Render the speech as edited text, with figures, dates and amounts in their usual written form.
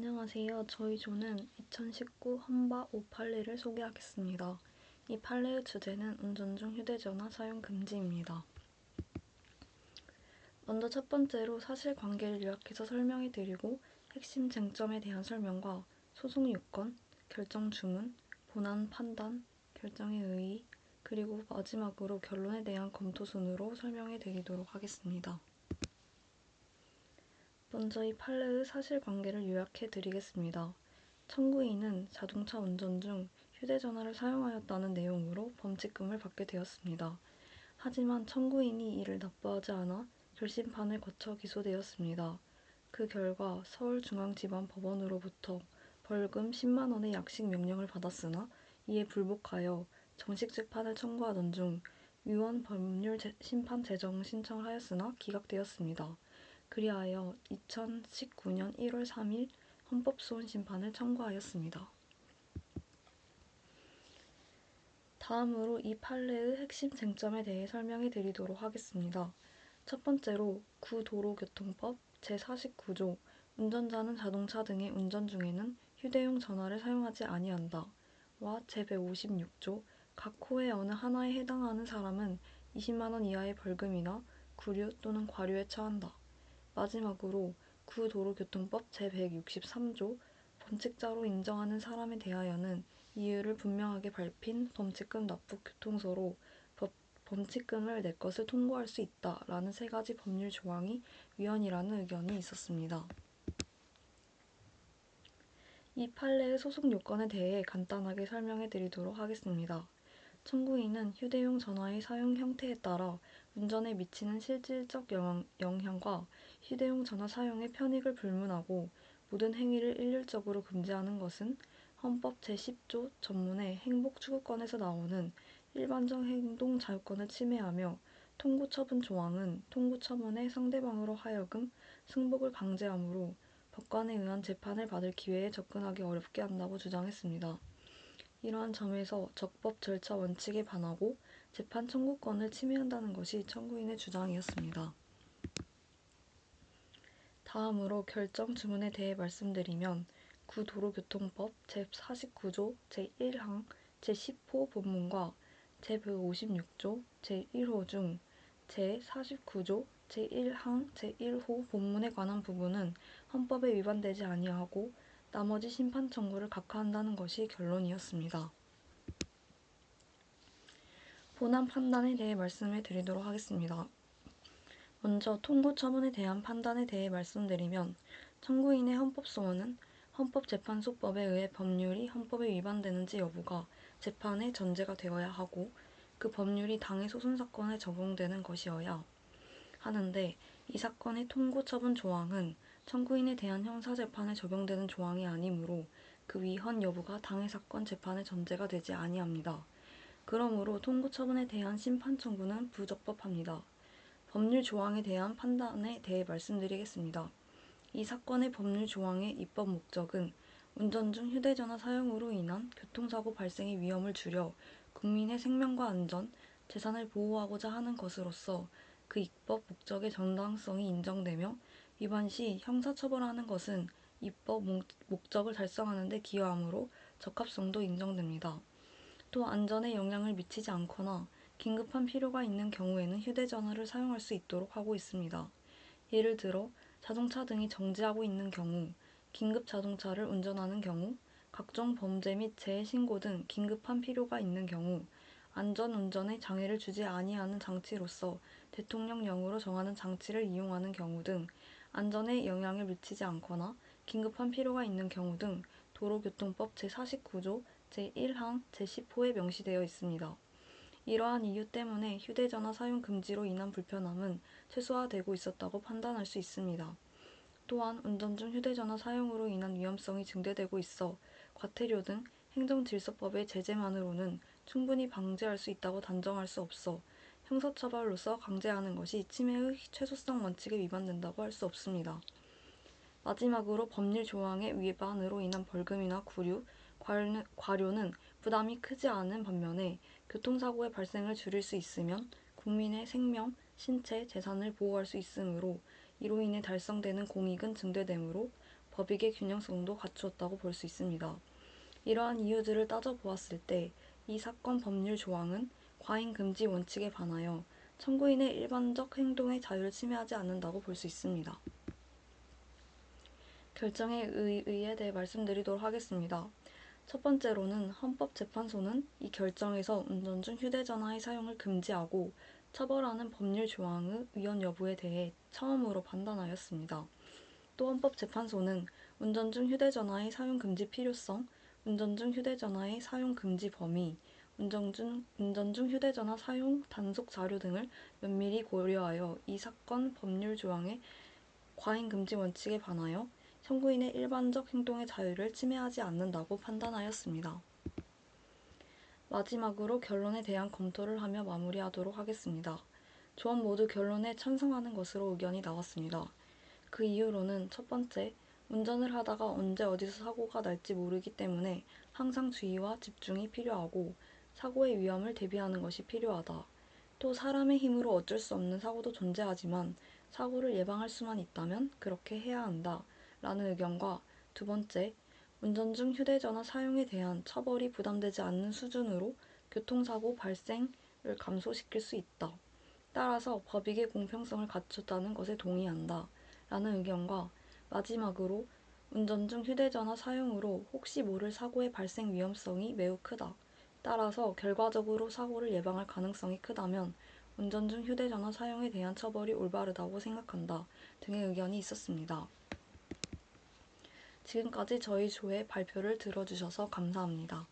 안녕하세요. 저희 조는 2019 헌바 5판례를 소개하겠습니다. 이 판례의 주제는 운전 중 휴대전화 사용 금지입니다. 먼저 첫 번째로 사실관계를 요약해서 설명해 드리고 핵심 쟁점에 대한 설명과 소송 요건, 결정 주문, 본안 판단, 결정의 의의, 그리고 마지막으로 결론에 대한 검토 순으로 설명해 드리도록 하겠습니다. 먼저 이 판례의 사실관계를 요약해 드리겠습니다. 청구인은 자동차 운전 중 휴대전화를 사용하였다는 내용으로 범칙금을 받게 되었습니다. 하지만 청구인이 이를 납부하지 않아 결심판을 거쳐 기소되었습니다. 그 결과 서울중앙지방법원으로부터 벌금 10만 원의 약식 명령을 받았으나 이에 불복하여 정식 재판을 청구하던 중 위헌 법률 심판 재정 신청을 하였으나 기각되었습니다. 그리하여 2019년 1월 3일 헌법소원 심판을 청구하였습니다. 다음으로 이 판례의 핵심 쟁점에 대해 설명해 드리도록 하겠습니다. 첫 번째로 구도로교통법 제49조 운전자는 자동차 등의 운전 중에는 휴대용 전화를 사용하지 아니한다 와 제156조 각 호의 어느 하나에 해당하는 사람은 20만 원 이하의 벌금이나 구류 또는 과료에 처한다. 마지막으로 구도로교통법 제163조 범칙자로 인정하는 사람에 대하여는 이유를 분명하게 밝힌 범칙금 납부 교통서로 범칙금을 내 것을 통고할 수 있다라는 세 가지 법률 조항이 위헌이라는 의견이 있었습니다. 이 판례의 소송 요건에 대해 간단하게 설명해 드리도록 하겠습니다. 청구인은 휴대용 전화의 사용 형태에 따라 운전에 미치는 실질적 영향과 휴대용 전화 사용의 편익을 불문하고 모든 행위를 일률적으로 금지하는 것은 헌법 제10조 전문의 행복추구권에서 나오는 일반적 행동 자유권을 침해하며 통고처분 조항은 통고처분의 상대방으로 하여금 승복을 강제하므로 법관에 의한 재판을 받을 기회에 접근하기 어렵게 한다고 주장했습니다. 이러한 점에서 적법 절차 원칙에 반하고 재판 청구권을 침해한다는 것이 청구인의 주장이었습니다. 다음으로 결정 주문에 대해 말씀드리면 구도로교통법 제49조 제1항 제10호 본문과 제156조 제1호 중 제49조 제1항 제1호 본문에 관한 부분은 헌법에 위반되지 아니하고 나머지 심판 청구를 각하한다는 것이 결론이었습니다. 본안 판단에 대해 말씀해 드리도록 하겠습니다. 먼저 통고 처분에 대한 판단에 대해 말씀드리면 청구인의 헌법소원은 헌법재판소법에 의해 법률이 헌법에 위반되는지 여부가 재판의 전제가 되어야 하고 그 법률이 당해 소송 사건에 적용되는 것이어야 하는데 이 사건의 통고 처분 조항은 청구인에 대한 형사재판에 적용되는 조항이 아니므로 그 위헌 여부가 당해 사건 재판의 전제가 되지 아니합니다. 그러므로 통고 처분에 대한 심판 청구는 부적법합니다. 법률 조항에 대한 판단에 대해 말씀드리겠습니다. 이 사건의 법률 조항의 입법 목적은 운전 중 휴대전화 사용으로 인한 교통사고 발생의 위험을 줄여 국민의 생명과 안전, 재산을 보호하고자 하는 것으로서 그 입법 목적의 정당성이 인정되며 위반 시 형사처벌하는 것은 입법 목적을 달성하는 데 기여하므로 적합성도 인정됩니다. 또 안전에 영향을 미치지 않거나 긴급한 필요가 있는 경우에는 휴대전화를 사용할 수 있도록 하고 있습니다. 예를 들어 자동차 등이 정지하고 있는 경우, 긴급 자동차를 운전하는 경우, 각종 범죄 및 재해 신고 등 긴급한 필요가 있는 경우, 안전운전에 장애를 주지 아니하는 장치로서 대통령령으로 정하는 장치를 이용하는 경우 등 안전에 영향을 미치지 않거나 긴급한 필요가 있는 경우 등 도로교통법 제49조 제1항 제10호에 명시되어 있습니다. 이러한 이유 때문에 휴대전화 사용 금지로 인한 불편함은 최소화되고 있었다고 판단할 수 있습니다. 또한 운전 중 휴대전화 사용으로 인한 위험성이 증대되고 있어 과태료 등 행정질서법의 제재만으로는 충분히 방지할 수 있다고 단정할 수 없어 형사처벌로서 강제하는 것이 침해의 최소성 원칙에 위반된다고 할 수 없습니다. 마지막으로 법률 조항의 위반으로 인한 벌금이나 구류, 과료는 부담이 크지 않은 반면에 교통사고의 발생을 줄일 수 있으면 국민의 생명, 신체, 재산을 보호할 수 있으므로 이로 인해 달성되는 공익은 증대되므로 법익의 균형성도 갖추었다고 볼 수 있습니다. 이러한 이유들을 따져보았을 때 이 사건 법률 조항은 과잉 금지 원칙에 반하여 청구인의 일반적 행동의 자유를 침해하지 않는다고 볼 수 있습니다. 결정의 의의에 대해 말씀드리도록 하겠습니다. 첫 번째로는 헌법재판소는 이 결정에서 운전 중 휴대전화의 사용을 금지하고 처벌하는 법률 조항의 위헌 여부에 대해 처음으로 판단하였습니다. 또 헌법재판소는 운전 중 휴대전화의 사용 금지 필요성, 운전 중 휴대전화의 사용 금지 범위, 운전 중 휴대전화 사용 단속 자료 등을 면밀히 고려하여 이 사건 법률 조항의 과잉 금지 원칙에 반하여 청구인의 일반적 행동의 자유를 침해하지 않는다고 판단하였습니다. 마지막으로 결론에 대한 검토를 하며 마무리하도록 하겠습니다. 조원 모두 결론에 찬성하는 것으로 의견이 나왔습니다. 그 이유로는 첫 번째, 운전을 하다가 언제 어디서 사고가 날지 모르기 때문에 항상 주의와 집중이 필요하고 사고의 위험을 대비하는 것이 필요하다. 또 사람의 힘으로 어쩔 수 없는 사고도 존재하지만 사고를 예방할 수만 있다면 그렇게 해야 한다. 라는 의견과 두 번째, 운전 중 휴대전화 사용에 대한 처벌이 부담되지 않는 수준으로 교통사고 발생을 감소시킬 수 있다. 따라서 법익의 공평성을 갖췄다는 것에 동의한다. 라는 의견과 마지막으로 운전 중 휴대전화 사용으로 혹시 모를 사고의 발생 위험성이 매우 크다. 따라서 결과적으로 사고를 예방할 가능성이 크다면 운전 중 휴대전화 사용에 대한 처벌이 올바르다고 생각한다. 등의 의견이 있었습니다. 지금까지 저희 조의 발표를 들어주셔서 감사합니다.